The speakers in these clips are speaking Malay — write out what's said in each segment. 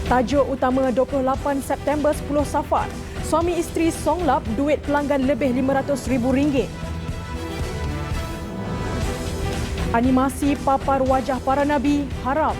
Tajuk utama 28 September 10 Safar. Suami isteri songlap duit pelanggan lebih RM500,000. Animasi papar wajah para nabi haram.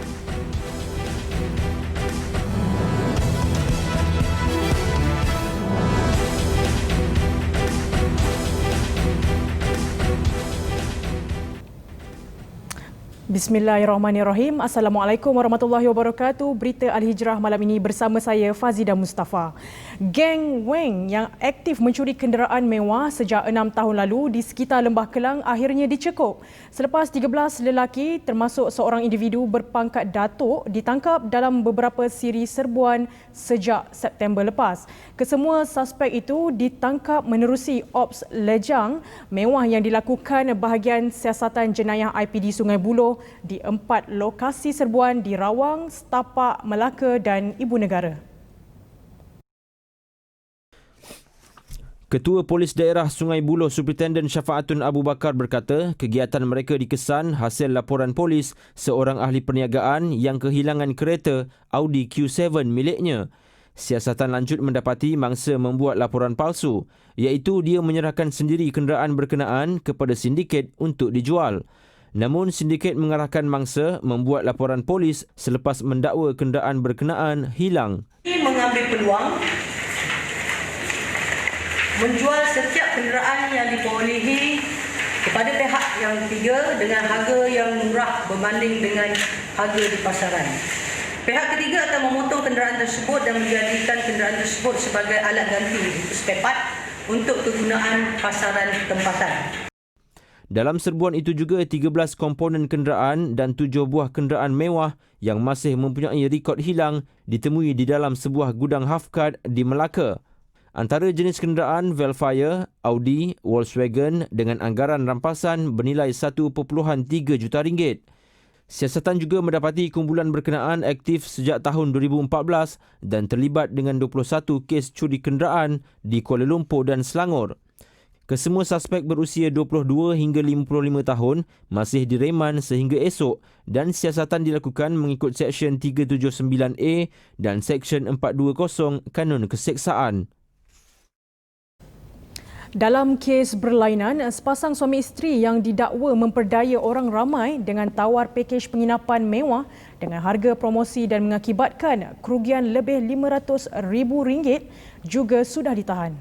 Bismillahirrahmanirrahim. Assalamualaikum warahmatullahi wabarakatuh. Berita Al-Hijrah malam ini bersama saya Fazida Mustafa. Geng Weng yang aktif mencuri kenderaan mewah sejak 6 tahun lalu di sekitar Lembah Kelang akhirnya dicekup. Selepas 13 lelaki termasuk seorang individu berpangkat datuk ditangkap dalam beberapa siri serbuan sejak September lepas. Kesemua suspek itu ditangkap menerusi ops lejang mewah yang dilakukan bahagian siasatan jenayah IPD Sungai Buloh di 4 lokasi serbuan di Rawang, Setapak, Melaka dan Ibu Negara. Ketua Polis Daerah Sungai Buloh Superintenden Syafaatun Abu Bakar berkata kegiatan mereka dikesan hasil laporan polis seorang ahli perniagaan yang kehilangan kereta Audi Q7 miliknya. Siasatan lanjut mendapati mangsa membuat laporan palsu, iaitu dia menyerahkan sendiri kenderaan berkenaan kepada sindiket untuk dijual. Namun sindiket mengarahkan mangsa membuat laporan polis selepas mendakwa kenderaan berkenaan hilang. Mengambil peluang menjual setiap kenderaan yang diperolehi kepada pihak yang ketiga dengan harga yang murah berbanding dengan harga di pasaran. Pihak ketiga akan memotong kenderaan tersebut dan menjadikan kenderaan tersebut sebagai alat ganti spare part untuk kegunaan pasaran tempatan. Dalam serbuan itu juga 13 komponen kenderaan dan 7 buah kenderaan mewah yang masih mempunyai rekod hilang ditemui di dalam sebuah gudang Hafkad di Melaka. Antara jenis kenderaan Velfire, Audi, Volkswagen dengan anggaran rampasan bernilai RM1.3 juta. Siasatan juga mendapati kumpulan berkenaan aktif sejak tahun 2014 dan terlibat dengan 21 kes curi kenderaan di Kuala Lumpur dan Selangor. Kesemua suspek berusia 22 hingga 55 tahun masih direman sehingga esok dan siasatan dilakukan mengikut Seksyen 379A dan Seksyen 420 Kanun Keseksaan. Dalam kes berlainan, sepasang suami isteri yang didakwa memperdaya orang ramai dengan tawar pakej penginapan mewah dengan harga promosi dan mengakibatkan kerugian lebih RM500,000 juga sudah ditahan.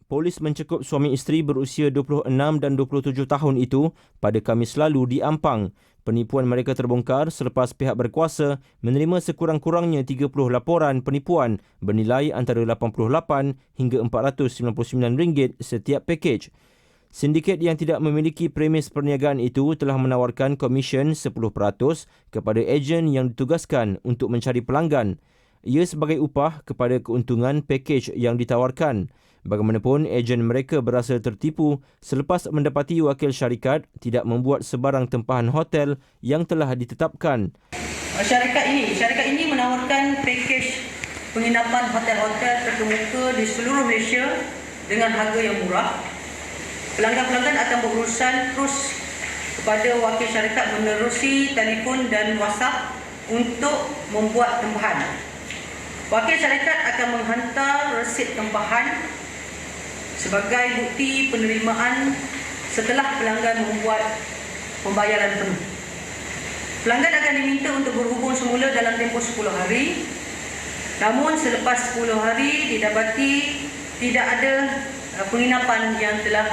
Polis mencekup suami isteri berusia 26 dan 27 tahun itu pada Khamis lalu di Ampang. Penipuan mereka terbongkar selepas pihak berkuasa menerima sekurang-kurangnya 30 laporan penipuan bernilai antara RM88 hingga RM499 setiap pakej. Sindiket yang tidak memiliki premis perniagaan itu telah menawarkan komisen 10% kepada ejen yang ditugaskan untuk mencari pelanggan. Ia sebagai upah kepada keuntungan pakej yang ditawarkan. Bagaimanapun, ejen mereka berasa tertipu selepas mendapati wakil syarikat tidak membuat sebarang tempahan hotel yang telah ditetapkan. Syarikat ini menawarkan pakej penginapan hotel-hotel terkemuka di seluruh Malaysia dengan harga yang murah. Pelanggan-pelanggan akan berurusan terus kepada wakil syarikat menerusi telefon dan WhatsApp untuk membuat tempahan. Wakil syarikat akan menghantar resit tempahan sebagai bukti penerimaan setelah pelanggan membuat pembayaran penuh. Pelanggan akan diminta untuk berhubung semula dalam tempoh 10 hari. Namun selepas 10 hari didapati tidak ada penginapan yang telah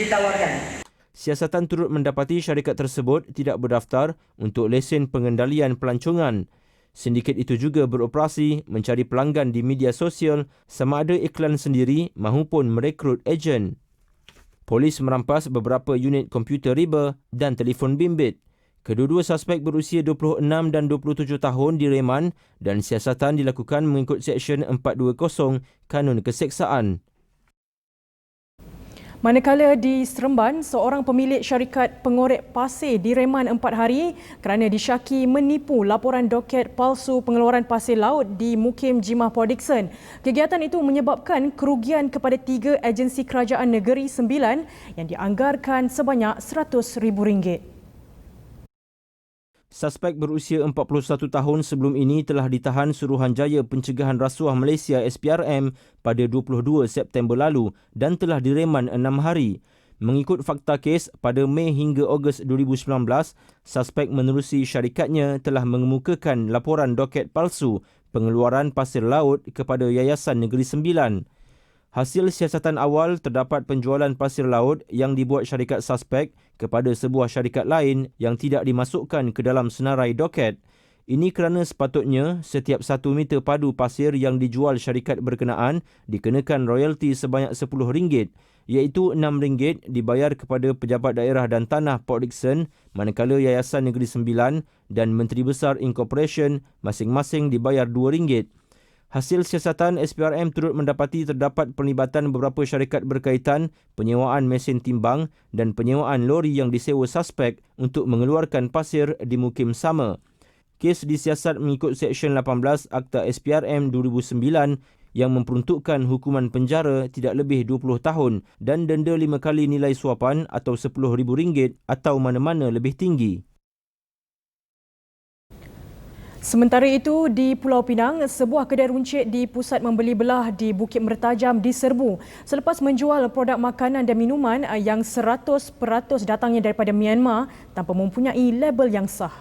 ditawarkan. Siasatan turut mendapati syarikat tersebut tidak berdaftar untuk lesen pengendalian pelancongan. Sindiket itu juga beroperasi mencari pelanggan di media sosial sama ada iklan sendiri mahupun merekrut ejen. Polis merampas beberapa unit komputer riba dan telefon bimbit. Kedua-dua suspek berusia 26 dan 27 tahun direman dan siasatan dilakukan mengikut Seksyen 420 Kanun Keseksaan. Manakala di Seremban, seorang pemilik syarikat pengorek pasir direman 4 hari kerana disyaki menipu laporan doket palsu pengeluaran pasir laut di Mukim Jimah Port Dickson. Kegiatan itu menyebabkan kerugian kepada 3 agensi kerajaan negeri 9 yang dianggarkan sebanyak RM100,000. Suspek berusia 41 tahun sebelum ini telah ditahan Suruhanjaya Pencegahan Rasuah Malaysia SPRM pada 22 September lalu dan telah direman 6 hari. Mengikut fakta kes, pada Mei hingga Ogos 2019, suspek menerusi syarikatnya telah mengemukakan laporan doket palsu pengeluaran pasir laut kepada Yayasan Negeri Sembilan. Hasil siasatan awal terdapat penjualan pasir laut yang dibuat syarikat suspek kepada sebuah syarikat lain yang tidak dimasukkan ke dalam senarai doket. Ini kerana sepatutnya setiap 1 meter padu pasir yang dijual syarikat berkenaan dikenakan royalti sebanyak RM10, iaitu RM6 dibayar kepada Pejabat Daerah dan Tanah Port Dickson, manakala Yayasan Negeri Sembilan dan Menteri Besar Incorporation masing-masing dibayar RM2. Hasil siasatan SPRM turut mendapati terdapat perlibatan beberapa syarikat berkaitan penyewaan mesin timbang dan penyewaan lori yang disewa suspek untuk mengeluarkan pasir di mukim sama. Kes disiasat mengikut Seksyen 18 Akta SPRM 2009 yang memperuntukkan hukuman penjara tidak lebih 20 tahun dan denda 5 kali nilai suapan atau RM10,000 atau mana-mana lebih tinggi. Sementara itu, di Pulau Pinang, sebuah kedai runcit di pusat membeli belah di Bukit Mertajam diserbu selepas menjual produk makanan dan minuman yang 100% datangnya daripada Myanmar tanpa mempunyai label yang sah.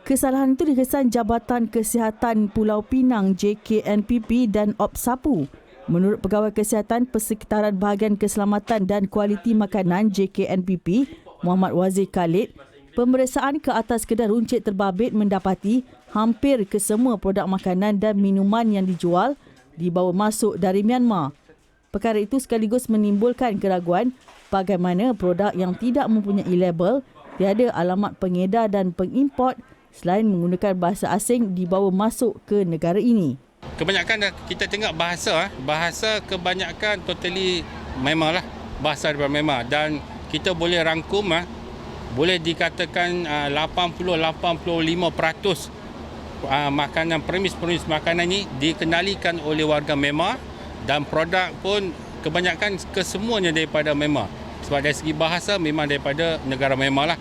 Kesalahan itu dikesan Jabatan Kesihatan Pulau Pinang JKNPP dan OPSAPU. Menurut Pegawai Kesihatan Persekitaran Bahagian Keselamatan dan Kualiti Makanan JKNPP, Muhammad Wazir Khalid, pemeriksaan ke atas kedai runcit terbabit mendapati hampir kesemua produk makanan dan minuman yang dijual dibawa masuk dari Myanmar. Perkara itu sekaligus menimbulkan keraguan bagaimana produk yang tidak mempunyai label, tiada alamat pengedar dan pengimport selain menggunakan bahasa asing dibawa masuk ke negara ini. Kebanyakan kita tengok bahasa kebanyakan totally Myanmar lah, bahasa daripada Myanmar, dan kita boleh rangkum boleh dikatakan 80-85% makanan premis makanan ini dikenalikan oleh warga Myanmar dan produk pun kebanyakan kesemuanya daripada Myanmar. Sebab dari segi bahasa memang daripada negara Myanmar lah.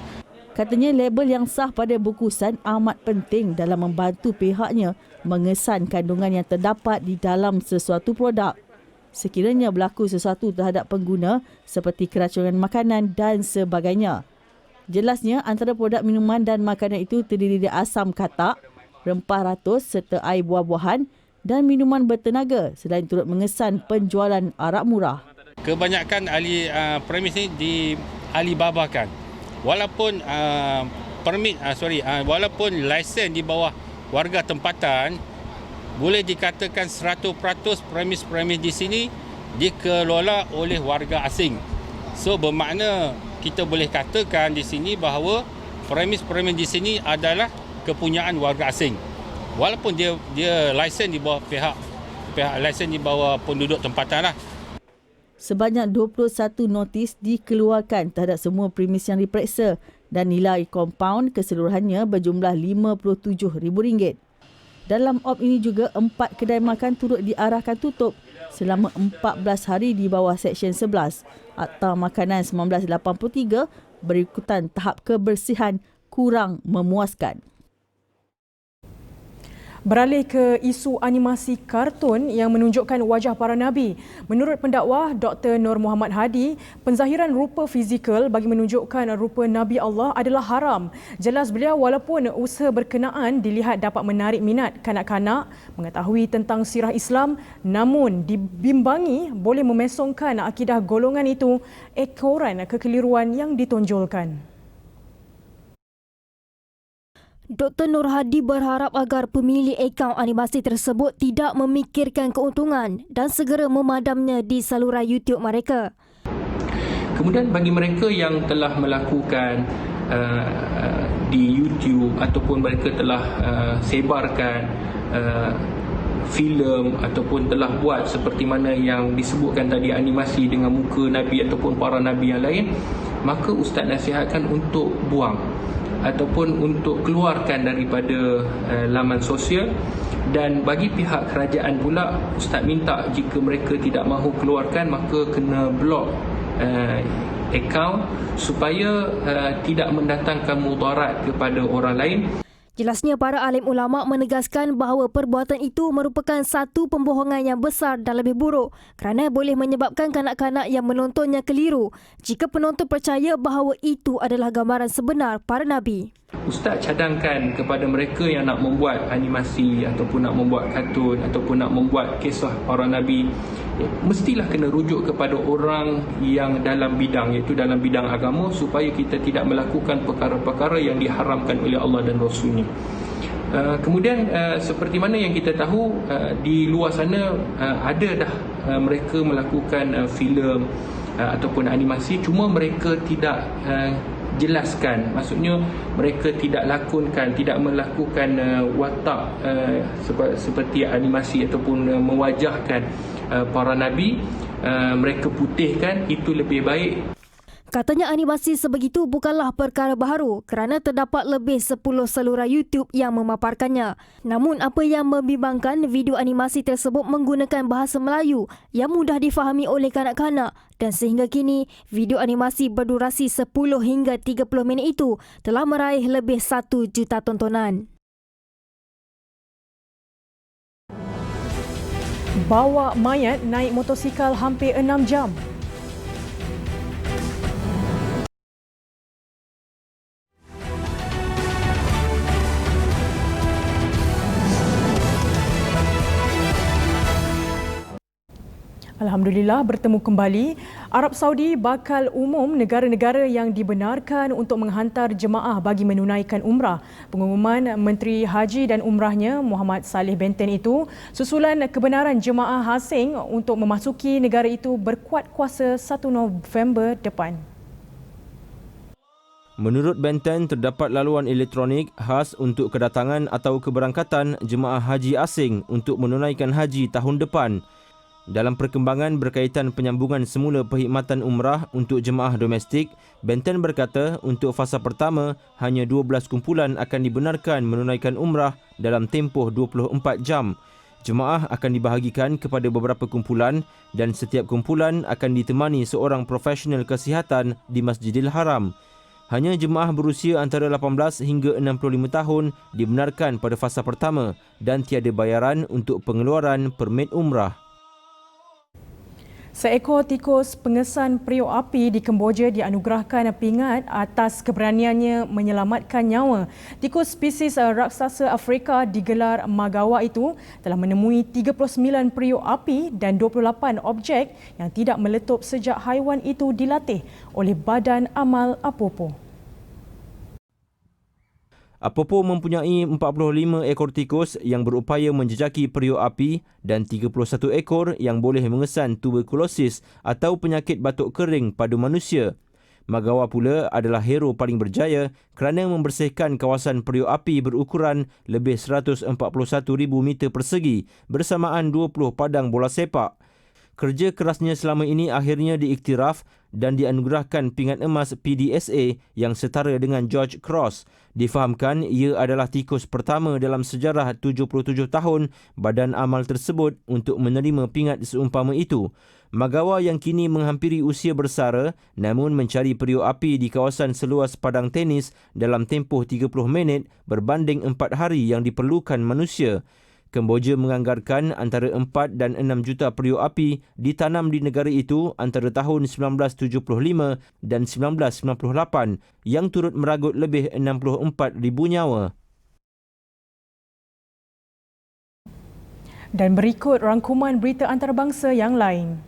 Katanya label yang sah pada bungkusan amat penting dalam membantu pihaknya mengesan kandungan yang terdapat di dalam sesuatu produk. Sekiranya berlaku sesuatu terhadap pengguna seperti keracunan makanan dan sebagainya. Jelasnya antara produk minuman dan makanan itu terdiri dari asam katak, rempah ratus serta air buah-buahan dan minuman bertenaga selain turut mengesan penjualan arak murah. Kebanyakan ahli premis ini dialibabakan. Walaupun walaupun lesen di bawah warga tempatan, boleh dikatakan 100% premis di sini dikelola oleh warga asing. So bermakna kita boleh katakan di sini bahawa premis di sini adalah kepunyaan warga asing. Walaupun dia lesen di bawah pihak lesen di bawah penduduk tempatan lah. Sebanyak 21 notis dikeluarkan terhadap semua premis yang diperiksa dan nilai kompaun keseluruhannya berjumlah RM57,000. Dalam op ini juga 4 kedai makan turut diarahkan tutup selama 14 hari di bawah Seksyen 11 Akta Makanan 1983 berikutan tahap kebersihan kurang memuaskan. Beralih ke isu animasi kartun yang menunjukkan wajah para Nabi. Menurut pendakwah Dr. Nur Muhammad Hadi, penzahiran rupa fizikal bagi menunjukkan rupa Nabi Allah adalah haram. Jelas beliau walaupun usaha berkenaan dilihat dapat menarik minat kanak-kanak mengetahui tentang sirah Islam, namun dibimbangi boleh memesongkan akidah golongan itu ekoran kekeliruan yang ditonjolkan. Dr. Nur Hadi berharap agar pemilik akaun animasi tersebut tidak memikirkan keuntungan dan segera memadamnya di saluran YouTube mereka. Kemudian bagi mereka yang telah melakukan di YouTube ataupun mereka telah sebarkan filem ataupun telah buat seperti mana yang disebutkan tadi animasi dengan muka Nabi ataupun para Nabi yang lain, maka Ustaz nasihatkan untuk buang ataupun untuk keluarkan daripada laman sosial. Dan bagi pihak kerajaan pula, Ustaz minta jika mereka tidak mahu keluarkan maka kena blok akaun supaya tidak mendatangkan mudarat kepada orang lain. Jelasnya para alim ulama menegaskan bahawa perbuatan itu merupakan satu pembohongan yang besar dan lebih buruk kerana boleh menyebabkan kanak-kanak yang menontonnya keliru jika penonton percaya bahawa itu adalah gambaran sebenar para Nabi. Ustaz cadangkan kepada mereka yang nak membuat animasi ataupun nak membuat kartun ataupun nak membuat kisah para Nabi, mestilah kena rujuk kepada orang yang dalam bidang, iaitu dalam bidang agama, supaya kita tidak melakukan perkara-perkara yang diharamkan oleh Allah dan Rasulnya. Kemudian seperti mana yang kita tahu, di luar sana ada dah mereka melakukan filem ataupun animasi, cuma mereka tidak jelaskan, maksudnya mereka tidak melakukan watak seperti animasi ataupun mewajahkan para nabi, mereka putihkan. Itu lebih baik. Katanya animasi sebegitu bukanlah perkara baharu kerana terdapat lebih 10 saluran YouTube yang memaparkannya. Namun apa yang membimbangkan, video animasi tersebut menggunakan bahasa Melayu yang mudah difahami oleh kanak-kanak dan sehingga kini video animasi berdurasi 10 hingga 30 minit itu telah meraih lebih 1 juta tontonan. Bawa mayat naik motosikal hampir 6 jam. Alhamdulillah, bertemu kembali. Arab Saudi bakal umum negara-negara yang dibenarkan untuk menghantar jemaah bagi menunaikan umrah. Pengumuman Menteri Haji dan Umrahnya Muhammad Saleh Benten itu susulan kebenaran jemaah asing untuk memasuki negara itu berkuat kuasa 1 November depan. Menurut Benten, terdapat laluan elektronik khas untuk kedatangan atau keberangkatan jemaah haji asing untuk menunaikan haji tahun depan. Dalam perkembangan berkaitan penyambungan semula perkhidmatan umrah untuk jemaah domestik, Benten berkata untuk fasa pertama, hanya 12 kumpulan akan dibenarkan menunaikan umrah dalam tempoh 24 jam. Jemaah akan dibahagikan kepada beberapa kumpulan dan setiap kumpulan akan ditemani seorang profesional kesihatan di Masjidil Haram. Hanya jemaah berusia antara 18 hingga 65 tahun dibenarkan pada fasa pertama dan tiada bayaran untuk pengeluaran permit umrah. Seekor tikus pengesan periuk api di Kemboja dianugerahkan pingat atas keberaniannya menyelamatkan nyawa. Tikus spesies raksasa Afrika digelar Magawa itu telah menemui 39 periuk api dan 28 objek yang tidak meletup sejak haiwan itu dilatih oleh Badan Amal Apopo. Apopo mempunyai 45 ekor tikus yang berupaya menjejaki periuk api dan 31 ekor yang boleh mengesan tuberkulosis atau penyakit batuk kering pada manusia. Magawa pula adalah hero paling berjaya kerana membersihkan kawasan periuk api berukuran lebih 141,000 meter persegi bersamaan 20 padang bola sepak. Kerja kerasnya selama ini akhirnya diiktiraf dan dianugerahkan pingat emas PDSA yang setara dengan George Cross. Difahamkan ia adalah tikus pertama dalam sejarah 77 tahun badan amal tersebut untuk menerima pingat seumpama itu. Magawa yang kini menghampiri usia bersara namun mencari periuk api di kawasan seluas padang tenis dalam tempoh 30 minit berbanding 4 hari yang diperlukan manusia. Kemboja menganggarkan antara 4 dan 6 juta periuk api ditanam di negara itu antara tahun 1975 dan 1998 yang turut meragut lebih 64,000 nyawa. Dan berikut rangkuman berita antarabangsa yang lain.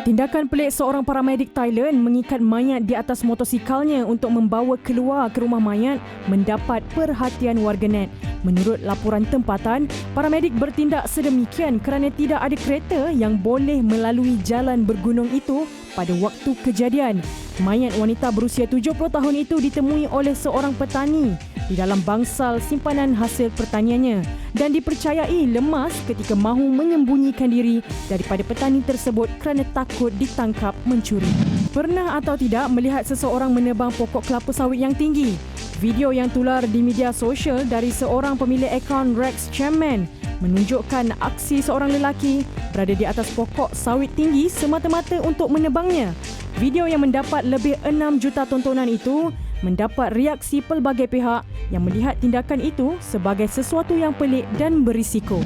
Tindakan pelik seorang paramedik Thailand mengikat mayat di atas motosikalnya untuk membawa keluar ke rumah mayat mendapat perhatian warganet. Menurut laporan tempatan, paramedik bertindak sedemikian kerana tidak ada kereta yang boleh melalui jalan bergunung itu pada waktu kejadian. Mayat wanita berusia 70 tahun itu ditemui oleh seorang petani di dalam bangsal simpanan hasil pertaniannya dan dipercayai lemas ketika mahu menyembunyikan diri daripada petani tersebut kerana takut ditangkap mencuri. Pernah atau tidak melihat seseorang menebang pokok kelapa sawit yang tinggi? Video yang tular di media sosial dari seorang pemilik akaun Rex Chairman menunjukkan aksi seorang lelaki berada di atas pokok sawit tinggi semata-mata untuk menebangnya. Video yang mendapat lebih 6 juta tontonan itu mendapat reaksi pelbagai pihak yang melihat tindakan itu sebagai sesuatu yang pelik dan berisiko.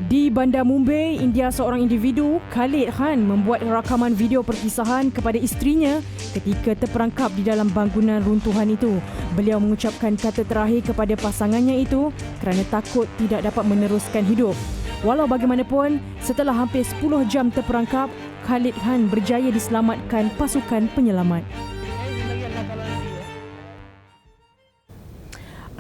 Di Bandar Mumbai, India, seorang individu, Khalid Khan, membuat rakaman video perpisahan kepada isterinya ketika terperangkap di dalam bangunan runtuhan itu. Beliau mengucapkan kata terakhir kepada pasangannya itu kerana takut tidak dapat meneruskan hidup. Walau bagaimanapun, setelah hampir 10 jam terperangkap, Khalid Khan berjaya diselamatkan pasukan penyelamat.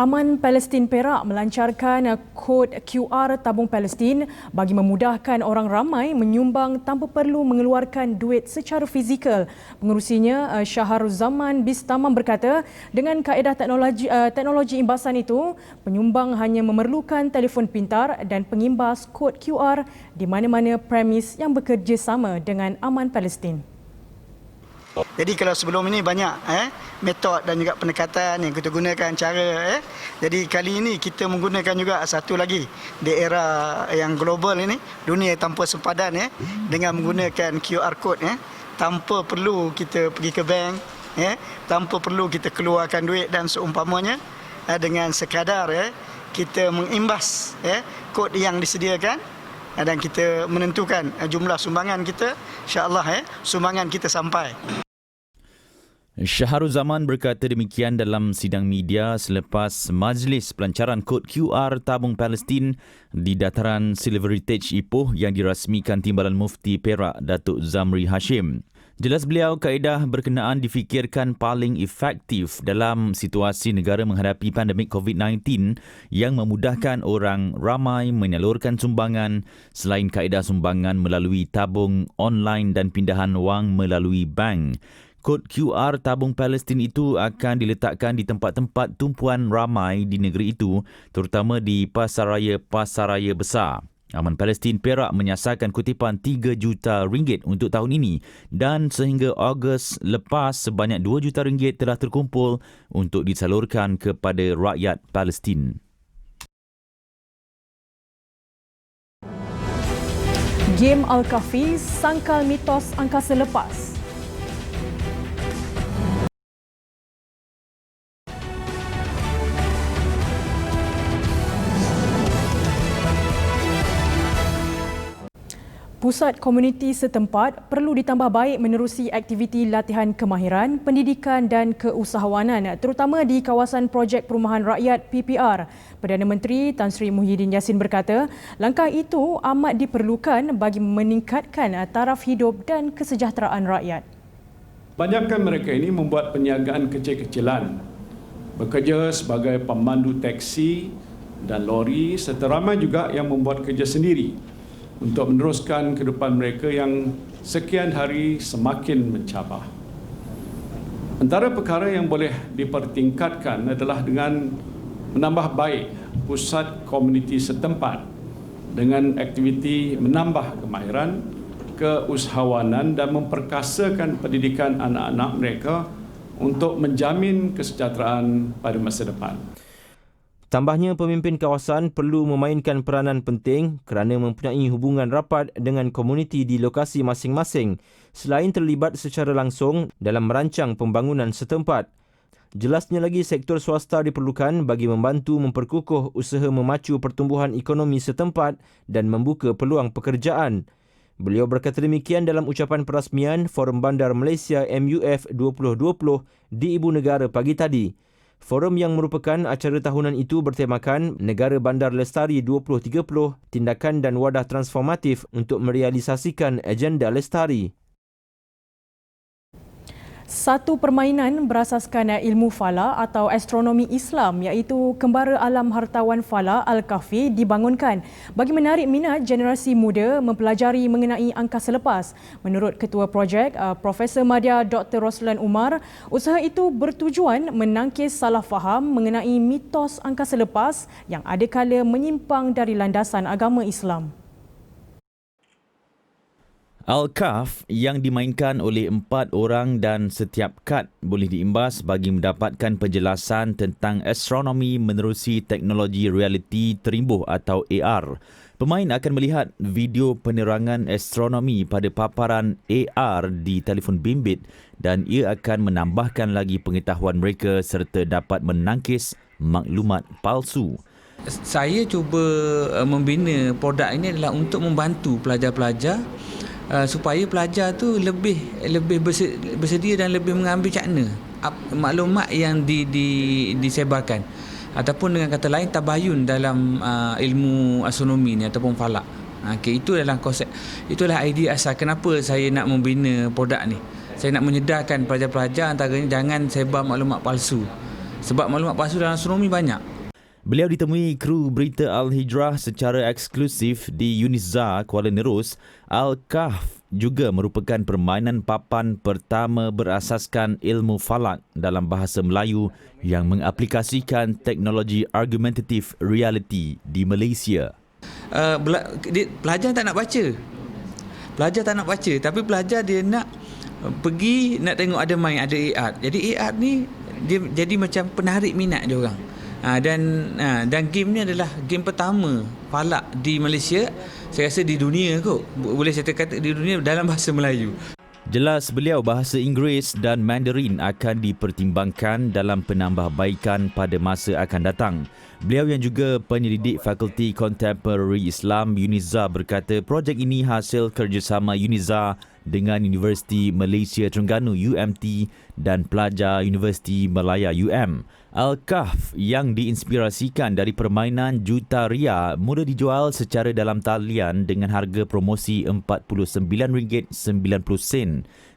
Aman Palestin Perak melancarkan kod QR tabung Palestin bagi memudahkan orang ramai menyumbang tanpa perlu mengeluarkan duit secara fizikal. Pengerusinya Shahruzaman Bistamam berkata, dengan kaedah teknologi imbasan itu, penyumbang hanya memerlukan telefon pintar dan pengimbas kod QR di mana-mana premis yang bekerjasama dengan Aman Palestin. Jadi kalau sebelum ini banyak metod dan juga pendekatan yang kita gunakan cara jadi kali ini kita menggunakan juga satu lagi di era yang global ini, dunia tanpa sempadan dengan menggunakan QR code tanpa perlu kita pergi ke bank tanpa perlu kita keluarkan duit dan seumpamanya, dengan sekadar kita mengimbas kod yang disediakan dan kita menentukan jumlah sumbangan kita, insya-Allah sumbangan kita sampai. Shahruzaman berkata demikian dalam sidang media selepas majlis pelancaran kod QR tabung Palestin di dataran Silvertage Ipoh yang dirasmikan Timbalan Mufti Perak Datuk Zamri Hashim. Jelas beliau, kaedah berkenaan difikirkan paling efektif dalam situasi negara menghadapi pandemik COVID-19 yang memudahkan orang ramai menyalurkan sumbangan selain kaedah sumbangan melalui tabung online dan pindahan wang melalui bank. Kod QR tabung Palestin itu akan diletakkan di tempat-tempat tumpuan ramai di negeri itu, terutama di pasaraya besar. Aman Palestin Perak menyasarkan kutipan 3 juta ringgit untuk tahun ini dan sehingga Ogos lepas sebanyak 2 juta ringgit telah terkumpul untuk disalurkan kepada rakyat Palestin. Game Al-Kahfi sangkal mitos angkasa lepas. Pusat komuniti setempat perlu ditambah baik menerusi aktiviti latihan kemahiran, pendidikan dan keusahawanan terutama di kawasan projek perumahan rakyat PPR. Perdana Menteri Tan Sri Muhyiddin Yassin berkata, langkah itu amat diperlukan bagi meningkatkan taraf hidup dan kesejahteraan rakyat. Banyakkan mereka ini membuat perniagaan kecil-kecilan, bekerja sebagai pemandu teksi dan lori serta ramai juga yang membuat kerja sendiri untuk meneruskan kehidupan mereka yang sekian hari semakin mencabar. Antara perkara yang boleh dipertingkatkan adalah dengan menambah baik pusat komuniti setempat dengan aktiviti menambah kemahiran, keusahawanan dan memperkasakan pendidikan anak-anak mereka untuk menjamin kesejahteraan pada masa depan. Tambahnya, pemimpin kawasan perlu memainkan peranan penting kerana mempunyai hubungan rapat dengan komuniti di lokasi masing-masing selain terlibat secara langsung dalam merancang pembangunan setempat. Jelasnya lagi, sektor swasta diperlukan bagi membantu memperkukuh usaha memacu pertumbuhan ekonomi setempat dan membuka peluang pekerjaan. Beliau berkata demikian dalam ucapan perasmian Forum Bandar Malaysia MUF 2020 di Ibu Negara pagi tadi. Forum yang merupakan acara tahunan itu bertemakan Negara Bandar Lestari 2030, tindakan dan wadah transformatif untuk merealisasikan agenda lestari. Satu permainan berasaskan ilmu falak atau astronomi Islam iaitu Kembara Alam Hartawan Falak Al-Kahfi dibangunkan bagi menarik minat generasi muda mempelajari mengenai angkasa lepas. Menurut Ketua Projek, Profesor Madya Dr. Roslan Umar, usaha itu bertujuan menangkis salah faham mengenai mitos angkasa lepas yang adakala menyimpang dari landasan agama Islam. Al-Kahf yang dimainkan oleh 4 orang dan setiap kad boleh diimbas bagi mendapatkan penjelasan tentang astronomi menerusi teknologi realiti terimbuh atau AR. Pemain akan melihat video penerangan astronomi pada paparan AR di telefon bimbit dan ia akan menambahkan lagi pengetahuan mereka serta dapat menangkis maklumat palsu. Saya cuba membina produk ini adalah untuk membantu pelajar-pelajar supaya pelajar tu lebih bersedia dan lebih mengambil cakna maklumat yang disebarkan ataupun dengan kata lain tabayun dalam ilmu astronomi ni ataupun falak. Itu adalah konsep, itulah idea asal kenapa saya nak membina produk ni. Saya nak menyedarkan pelajar-pelajar antaranya jangan sebar maklumat palsu. Sebab maklumat palsu dalam astronomi banyak. Beliau ditemui kru berita Al-Hijrah secara eksklusif di Unizah, Kuala Nerus. Al-Kahf juga merupakan permainan papan pertama berasaskan ilmu falak dalam bahasa Melayu yang mengaplikasikan teknologi argumentative reality di Malaysia. Pelajar tak nak baca. Pelajar tak nak baca, tapi pelajar dia nak pergi nak tengok ada main, ada AR. Jadi AR ni dia jadi macam penarik minat dia orang. Dan game ni adalah game pertama falak di Malaysia, saya rasa di dunia kot, boleh saya kata di dunia dalam bahasa Melayu. Jelas beliau bahasa Inggeris dan Mandarin akan dipertimbangkan dalam penambahbaikan pada masa akan datang. Beliau yang juga penyelidik Fakulti Contemporary Islam Unizah berkata projek ini hasil kerjasama Unizah dengan Universiti Malaysia Terengganu UMT dan pelajar Universiti Malaya UM. Al-Kahf yang diinspirasikan dari permainan Juta Ria mula dijual secara dalam talian dengan harga promosi RM49.90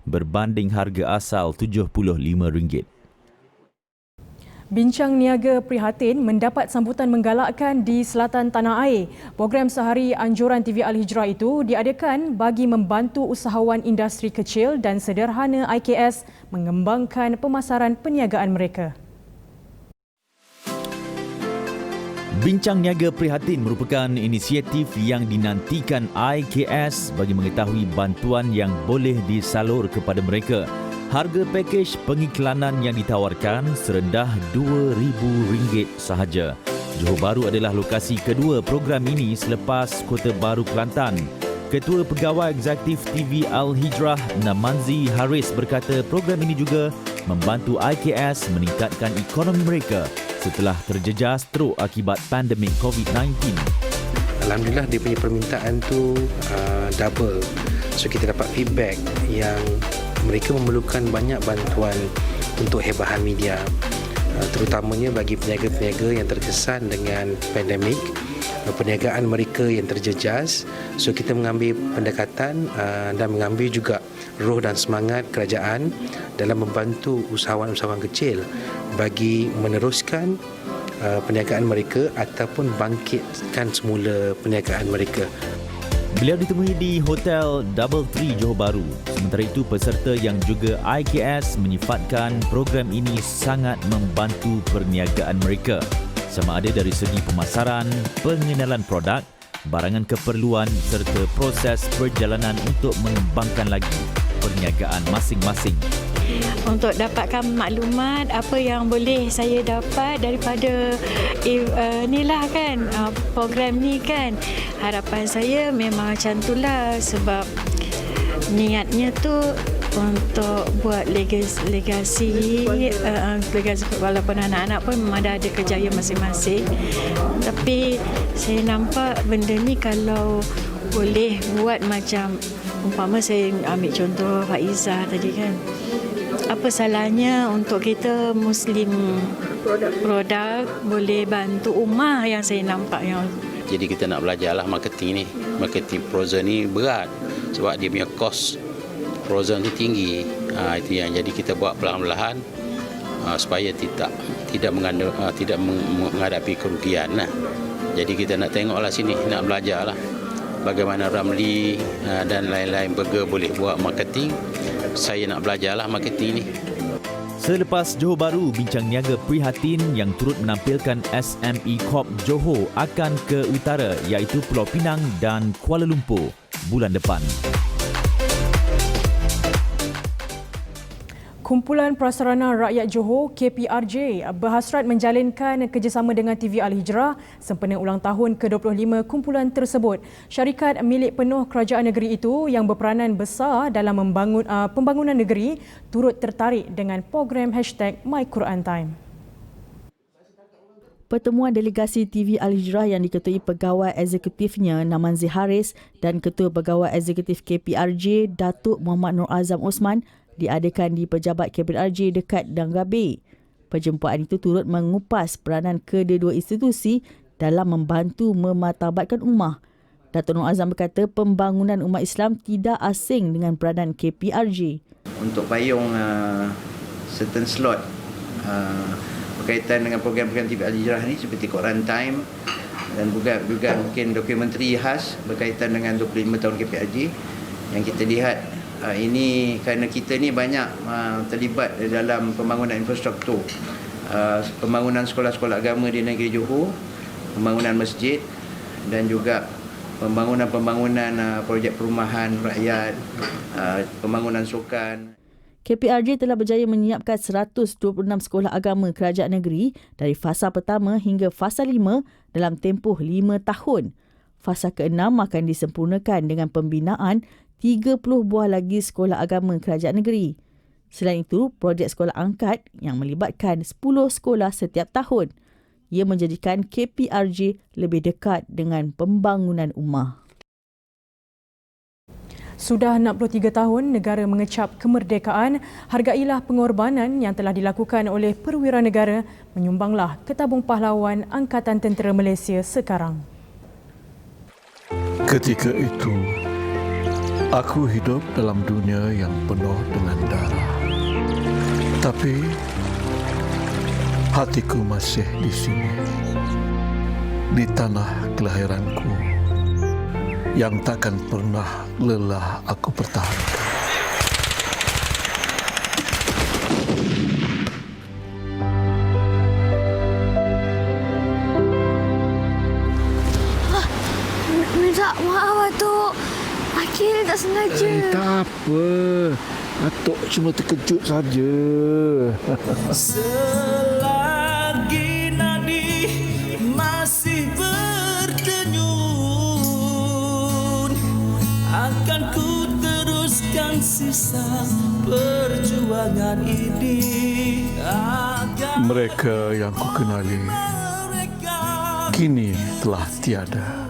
berbanding harga asal RM75. Bincang Niaga Prihatin mendapat sambutan menggalakkan di selatan tanah air. Program sehari anjuran TV Al-Hijrah itu diadakan bagi membantu usahawan industri kecil dan sederhana IKS mengembangkan pemasaran perniagaan mereka. Bincang Niaga Prihatin merupakan inisiatif yang dinantikan IKS bagi mengetahui bantuan yang boleh disalur kepada mereka. Harga pakej pengiklanan yang ditawarkan serendah RM2,000 sahaja. Johor Bahru adalah lokasi kedua program ini selepas Kota Baru Kelantan. Ketua Pegawai Eksekutif TV Al-Hijrah Namanzi Haris berkata program ini juga membantu IKS meningkatkan ekonomi mereka setelah terjejas teruk akibat pandemik COVID-19. Alhamdulillah dia punya permintaan tu double. So kita dapat feedback yang mereka memerlukan banyak bantuan untuk hebahan media, terutamanya bagi peniaga-peniaga yang terkesan dengan pandemik, perniagaan mereka yang terjejas. So kita mengambil pendekatan dan mengambil juga roh dan semangat kerajaan dalam membantu usahawan-usahawan kecil bagi meneruskan perniagaan mereka ataupun bangkitkan semula perniagaan mereka. Beliau ditemui di Hotel Double Tree Johor Bahru. Sementara itu, peserta yang juga IKS menyifatkan program ini sangat membantu perniagaan mereka. Sama ada dari segi pemasaran, pengenalan produk, barangan keperluan serta proses perjalanan untuk mengembangkan lagi perniagaan masing-masing. Untuk dapatkan maklumat apa yang boleh saya dapat daripada inilah kan program ni kan, harapan saya memang macam itulah sebab niatnya tu untuk buat legasi walaupun anak-anak pun memang dah ada kerjaya masing-masing, tapi saya nampak benda ni kalau boleh buat macam umpama saya ambil contoh Faizah tadi kan, apa salahnya untuk kita Muslim produk boleh bantu ummah yang saya nampak yang. Jadi kita nak belajarlah marketing ni. Marketing frozen ni berat sebab dia punya cost frozen ni tinggi. Itu yang jadi kita buat perlahan-lahan supaya tidak menghadapi kerugian lah. Jadi kita nak tengoklah sini, nak belajarlah bagaimana Ramli dan lain-lain burger boleh buat marketing. Saya nak belajarlah marketing ni. Selepas Johor Bahru, Bincang Niaga Prihatin yang turut menampilkan SME Corp Johor akan ke utara iaitu Pulau Pinang dan Kuala Lumpur bulan depan. Kumpulan Prasarana Rakyat Johor KPRJ berhasrat menjalinkan kerjasama dengan TV Al-Hijrah sempena ulang tahun ke-25 kumpulan tersebut. Syarikat milik penuh kerajaan negeri itu yang berperanan besar dalam pembangunan negeri turut tertarik dengan program #MyQuranTime. Pertemuan delegasi TV Al-Hijrah yang diketuai Pegawai Eksekutifnya Namanzi Haris dan Ketua Pegawai Eksekutif KPRJ Datuk Muhammad Nur Azam Osman diadakan di Pejabat KPRJ dekat Dangabe. Perjumpaan itu turut mengupas peranan kedua-dua institusi dalam membantu memartabatkan ummah. Datuk Nur Azam berkata pembangunan umat Islam tidak asing dengan peranan KPRJ. Untuk payung certain slot berkaitan dengan program-program TV Al-Hijrah ni seperti Quran Time dan juga mungkin dokumentari khas berkaitan dengan 25 tahun KPRJ yang kita lihat ini kerana kita ni banyak terlibat dalam pembangunan infrastruktur, pembangunan sekolah-sekolah agama di negeri Johor, pembangunan masjid dan juga pembangunan projek perumahan rakyat, pembangunan sukan. KPRJ telah berjaya menyiapkan 126 sekolah agama kerajaan negeri dari fasa pertama hingga fasa 5 dalam tempoh 5 tahun. Fasa ke-6 akan disempurnakan dengan pembinaan 30 buah lagi sekolah agama kerajaan negeri. Selain itu, projek sekolah angkat yang melibatkan 10 sekolah setiap tahun. Ia menjadikan KPRJ lebih dekat dengan pembangunan ummah. Sudah 63 tahun negara mengecap kemerdekaan, hargailah pengorbanan yang telah dilakukan oleh perwira negara, menyumbanglah ke tabung pahlawan Angkatan Tentera Malaysia sekarang. Ketika itu, aku hidup dalam dunia yang penuh dengan darah. Tapi hatiku masih di sini, di tanah kelahiranku, yang takkan pernah lelah aku pertahankan. Minta maaf, Atuk. Akhirnya tak sengaja. Tak apa. Atuk cuma terkejut saja. Selagi nadi masih berdenyut, akan ku teruskan sisa perjuangan ini. Mereka yang ku kenali kini telah tiada.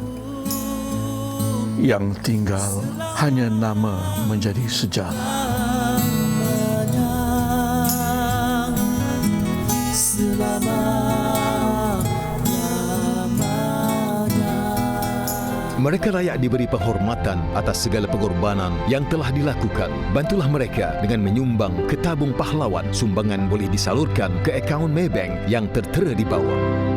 Yang tinggal hanya nama menjadi sejarah. Mereka layak diberi penghormatan atas segala pengorbanan yang telah dilakukan. Bantulah mereka dengan menyumbang ke tabung pahlawan. Sumbangan boleh disalurkan ke akaun Maybank yang tertera di bawah.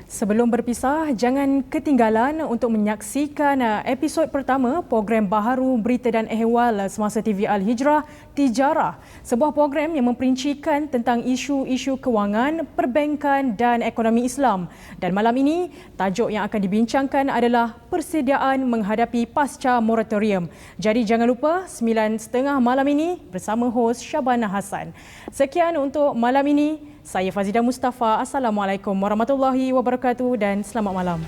Sebelum berpisah, jangan ketinggalan untuk menyaksikan episod pertama program baharu Berita dan Ehwal semasa TV Al-Hijrah Tijarah, sebuah program yang memperincikan tentang isu-isu kewangan, perbankan dan ekonomi Islam. Dan malam ini, tajuk yang akan dibincangkan adalah persediaan menghadapi pasca moratorium. Jadi jangan lupa 9.30 malam ini bersama hos Syabana Hassan. Sekian untuk malam ini. Saya Fazida Mustafa. Assalamualaikum warahmatullahi wabarakatuh dan selamat malam.